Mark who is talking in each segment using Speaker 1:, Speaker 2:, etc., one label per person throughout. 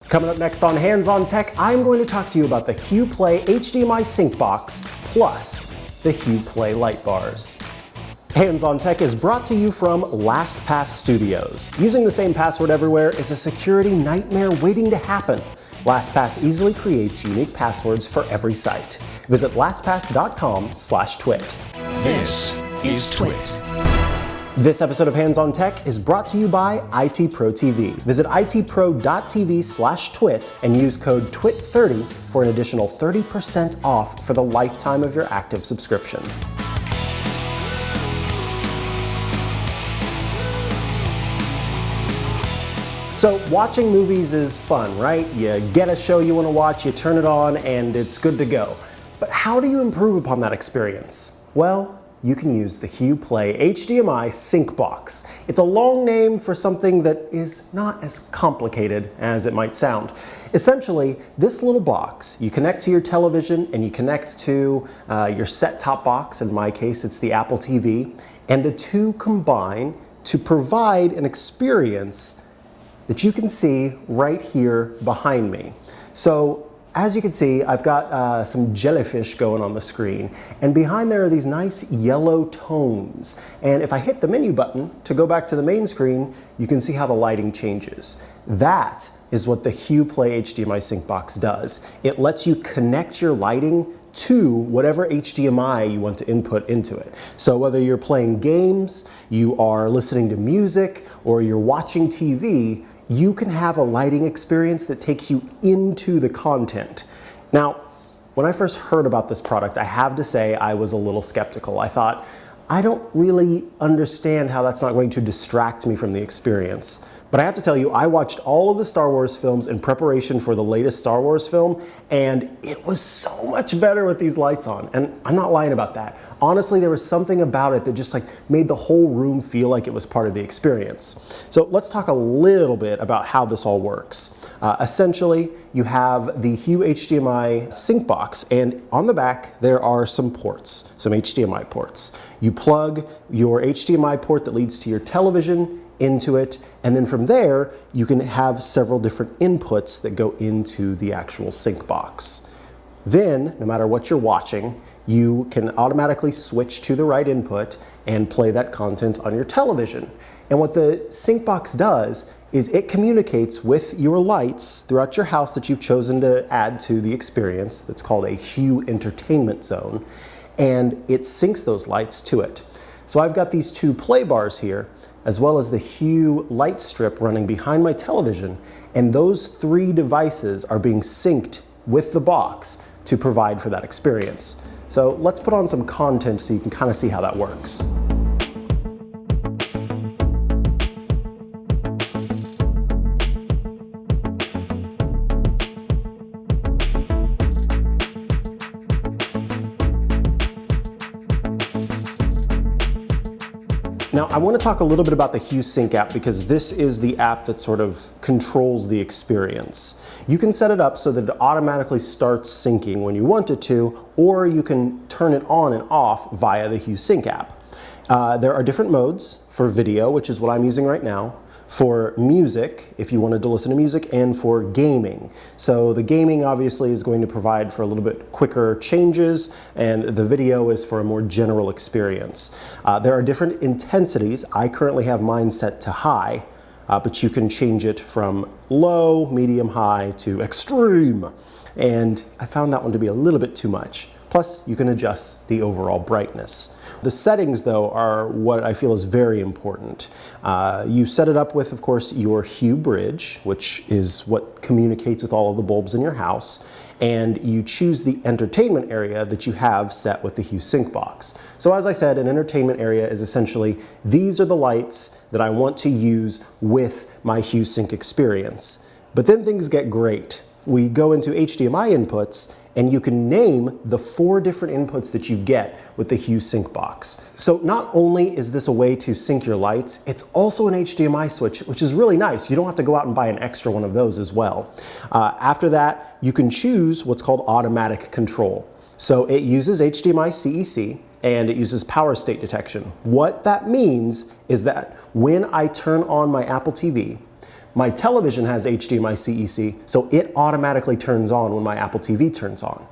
Speaker 1: Coming up next on Hands on Tech, I'm going to talk to you about the Hue Play HDMI Sync Box plus the Hue Play light bars. Hands on Tech is brought to you from LastPass Studios. Using the same password everywhere is a security nightmare waiting to happen. LastPass easily creates unique passwords for every site. Visit lastpass.com/twit.
Speaker 2: This is Twit.
Speaker 1: This episode of Hands on Tech is brought to you by IT Pro TV. Visit itpro.tv/twit and use code TWIT30 for an additional 30% off for the lifetime of your active subscription. So watching movies is fun, right? You get a show you want to watch, you turn it on, and it's good to go. But how do you improve upon that experience? Well, you can use the Hue Play HDMI Sync Box. It's a long name for something that is not as complicated as it might sound. Essentially, this little box, you connect to your television and you connect to your set-top box. In my case, it's the Apple TV, and the two combine to provide an experience that you can see right here behind me. So, as you can see, I've got some jellyfish going on the screen, and behind there are these nice yellow tones. And if I hit the menu button to go back to the main screen, you can see how the lighting changes. That is what the Hue Play HDMI Sync Box does. It lets you connect your lighting to whatever HDMI you want to input into it. So whether you're playing games, you are listening to music, or you're watching TV, you can have a lighting experience that takes you into the content. Now, when I first heard about this product, I have to say I was a little skeptical. I thought, I don't really understand how that's not going to distract me from the experience. But I have to tell you, I watched all of the Star Wars films in preparation for the latest Star Wars film, and it was so much better with these lights on. And I'm not lying about that. Honestly, there was something about it that just made the whole room feel like it was part of the experience. So let's talk a little bit about how this all works. Essentially, you have the Hue HDMI Sync Box, and on the back there are some ports, some HDMI ports. You plug your HDMI port that leads to your television into it, and then from there you can have several different inputs that go into the actual sync box. Then, no matter what you're watching, you can automatically switch to the right input and play that content on your television. And what the sync box does is it communicates with your lights throughout your house that you've chosen to add to the experience. That's called a Hue Entertainment Zone, and it syncs those lights to it. So I've got these two play bars here, as well as the Hue light strip running behind my television, and those three devices are being synced with the box to provide for that experience. So let's put on some content so you can kind of see how that works. Now, I want to talk a little bit about the Hue Sync app because this is the app that sort of controls the experience. You can set it up so that it automatically starts syncing when you want it to, or you can turn it on and off via the Hue Sync app. There are different modes for video, which is what I'm using right now, for music, if you wanted to listen to music, and for gaming. So the gaming obviously is going to provide for a little bit quicker changes, and the video is for a more general experience. There are different intensities. I currently have mine set to high, but you can change it from low, medium, high to extreme. And I found that one to be a little bit too much. Plus, you can adjust the overall brightness. The settings, though, are what I feel is very important. You set it up with, of course, your Hue bridge, which is what communicates with all of the bulbs in your house, and you choose the entertainment area that you have set with the Hue Sync box. So as I said, an entertainment area is essentially, these are the lights that I want to use with my Hue Sync experience. But then things get great. We go into HDMI inputs, and you can name the 4 different inputs that you get with the Hue Sync box. So not only is this a way to sync your lights, it's also an HDMI switch, which is really nice. You don't have to go out and buy an extra one of those as well. After that, you can choose what's called automatic control. So it uses HDMI CEC, and it uses power state detection. What that means is that when I turn on my Apple TV, My television has HDMI CEC, so it automatically turns on when my Apple TV turns on.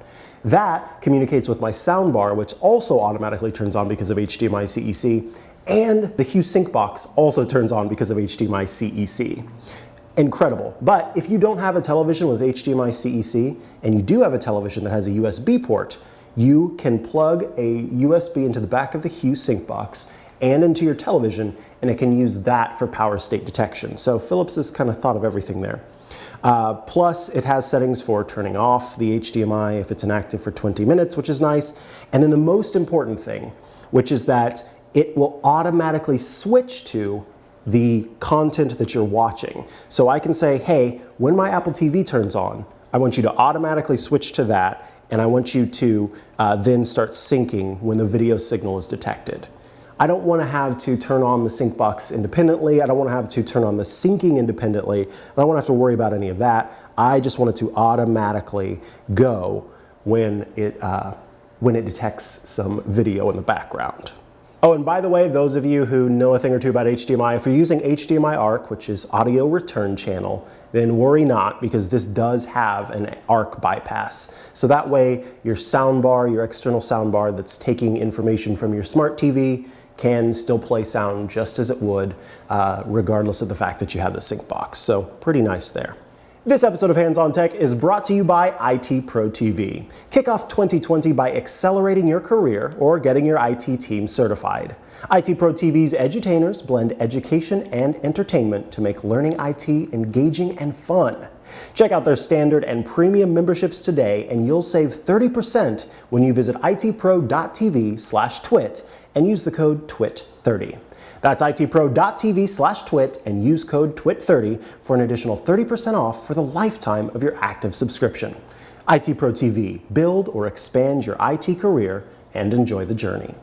Speaker 1: That communicates with my soundbar, which also automatically turns on because of HDMI CEC, and the Hue Sync box also turns on because of HDMI CEC. Incredible. But if you don't have a television with HDMI CEC, and you do have a television that has a USB port, you can plug a USB into the back of the Hue Sync box and into your television, and it can use that for power state detection. So Philips has kind of thought of everything there. Plus, it has settings for turning off the HDMI if it's inactive for 20 minutes, which is nice. And then the most important thing, which is that it will automatically switch to the content that you're watching. So I can say, hey, when my Apple TV turns on, I want you to automatically switch to that, and I want you to then start syncing when the video signal is detected. I don't want to have to turn on the sync box independently. I don't want to have to turn on the syncing independently. I don't want to have to worry about any of that. I just want it to automatically go when it detects some video in the background. Oh, and by the way, those of you who know a thing or two about HDMI, if you're using HDMI ARC, which is audio return channel, then worry not, because this does have an ARC bypass. So that way your soundbar, your external soundbar that's taking information from your smart TV can still play sound just as it would, regardless of the fact that you have the sync box. So pretty nice there. This episode of Hands on Tech is brought to you by IT Pro TV. Kick off 2020 by accelerating your career or getting your IT team certified. IT Pro TV's edutainers blend education and entertainment to make learning IT engaging and fun. Check out their standard and premium memberships today, and you'll save 30% when you visit itpro.tv/twit and use the code TWIT30. That's itpro.tv/twit and use code TWIT30 for an additional 30% off for the lifetime of your active subscription. IT Pro TV, build or expand your IT career and enjoy the journey.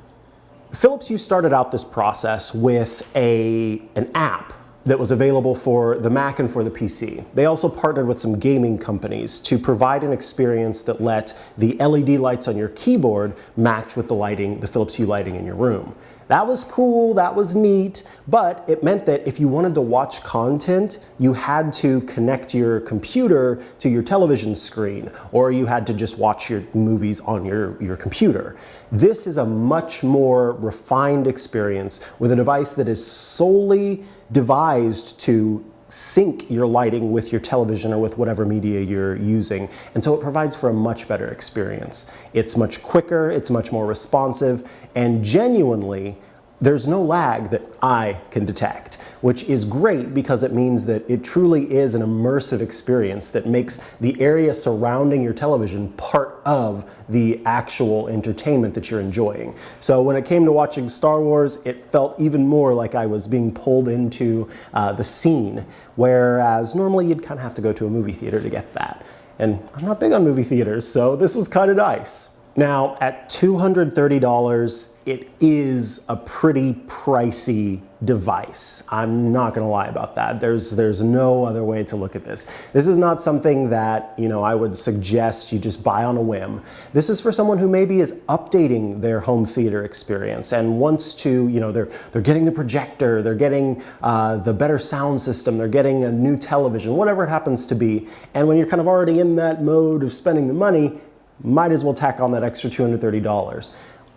Speaker 1: Philips Hue started out this process with an app that was available for the Mac and for the PC. They also partnered with some gaming companies to provide an experience that let the LED lights on your keyboard match with the lighting, the Philips Hue lighting in your room. That was cool, that was neat, but it meant that if you wanted to watch content, you had to connect your computer to your television screen, or you had to just watch your movies on your computer. This is a much more refined experience with a device that is solely devised to sync your lighting with your television or with whatever media you're using. And so it provides for a much better experience. It's much quicker, it's much more responsive, and genuinely, there's no lag that I can detect, which is great because it means that it truly is an immersive experience that makes the area surrounding your television part of the actual entertainment that you're enjoying. So when it came to watching Star Wars, it felt even more like I was being pulled into the scene, whereas normally you'd kind of have to go to a movie theater to get that. And I'm not big on movie theaters, so this was kind of nice. Now, at $230, it is a pretty pricey device. I'm not gonna lie about that. There's no other way to look at this. This is not something that, I would suggest you just buy on a whim. This is for someone who maybe is updating their home theater experience and wants to, they're getting the projector, they're getting the better sound system, they're getting a new television, whatever it happens to be. And when you're kind of already in that mode of spending the money, might as well tack on that extra $230.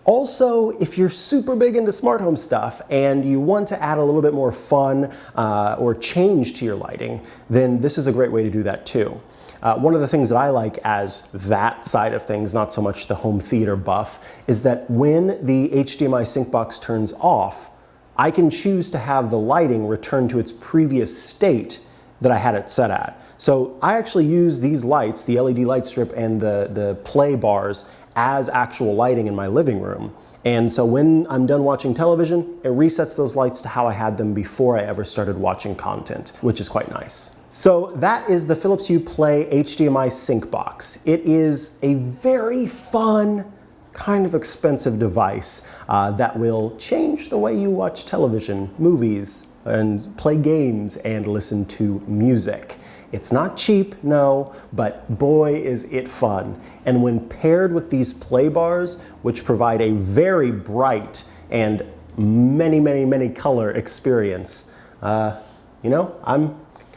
Speaker 1: Also, if you're super big into smart home stuff and you want to add a little bit more fun or change to your lighting, then this is a great way to do that too. One of the things that I like as that side of things, not so much the home theater buff, is that when the HDMI sync box turns off, I can choose to have the lighting return to its previous state that I had it set at. So I actually use these lights, the LED light strip and the play bars, as actual lighting in my living room. And so when I'm done watching television, it resets those lights to how I had them before I ever started watching content, which is quite nice. So that is the Philips Hue Play HDMI sync box. It is a very fun, kind of expensive device that will change the way you watch television, movies, and play games and listen to music. It's not cheap, no, but boy is it fun. And when paired with these play bars, which provide a very bright and many color experience, I'm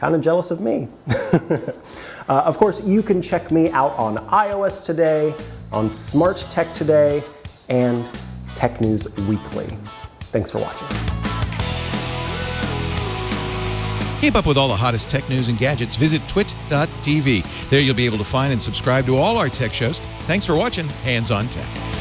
Speaker 1: kind Kind of jealous of me. Of course, you can check me out on iOS Today, on Smart Tech Today, and Tech News Weekly. Thanks for watching.
Speaker 3: Keep up with all the hottest tech news and gadgets. Visit twit.tv. There you'll be able to find and subscribe to all our tech shows. Thanks for watching Hands on Tech.